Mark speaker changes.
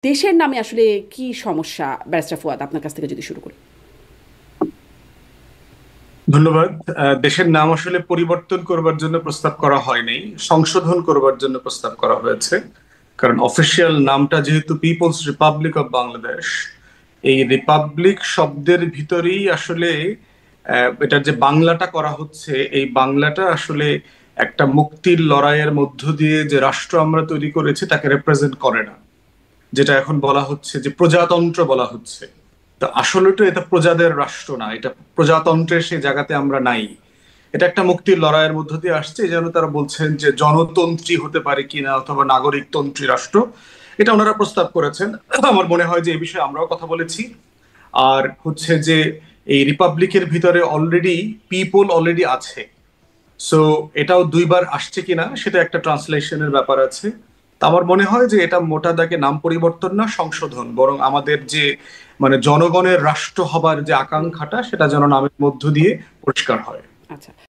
Speaker 1: দেশের নামে আসলে কি সমস্যা? ব্যারিস্টার ফুয়াদ, আপনার কাছ থেকে যদি শুরু করি।
Speaker 2: ধন্যবাদ। দেশের নাম আসলে পরিবর্তন করবার জন্য প্রস্তাব করা হয়নি, সংশোধন করবার জন্য প্রস্তাব করা হয়েছে। কারণ অফিসিয়াল নামটা যেহেতু পিপলস রিপাবলিক অফ বাংলাদেশ, এই রিপাবলিক শব্দের ভিতরেই আসলে এটার যে বাংলাটা করা হচ্ছে, এই বাংলাটা আসলে একটা মুক্তির লড়াইয়ের মধ্য দিয়ে যে রাষ্ট্র আমরা তৈরি করেছি তাকে রিপ্রেজেন্ট করে না। যেটা এখন বলা হচ্ছে যে প্রজাতন্ত্র বলা হচ্ছে, তো আসলে তো এটা প্রজাদের রাষ্ট্র না, এটা প্রজাতন্ত্রের সেই জায়গাতে আমরা নাই। এটা একটা মুক্তির লড়াইয়ের মধ্য দিয়ে আসছে, এই জন্য তারা বলছেন যে জনতন্ত্রী হতে পারে কিনা অথবা নাগরিকতন্ত্রী রাষ্ট্র, এটা ওনারা প্রস্তাব করেছেন। আমার মনে হয় যে এই বিষয়ে আমরাও কথা বলেছি। আর হচ্ছে যে এই রিপাবলিকের ভিতরে অলরেডি পিপল অলরেডি আছে। সো এটাও দুইবার আসছে কিনা সেটা একটা ট্রান্সলেশনের ব্যাপার আছে। তা আমার মনে হয় যে এটা মোটা দাগে নাম পরিবর্তন না, সংশোধন, বরং আমাদের যে মানে জনগণের রাষ্ট্র হবার যে আকাঙ্ক্ষাটা সেটা যেন নামের মধ্য দিয়ে পরিষ্কার হয়।
Speaker 1: আচ্ছা।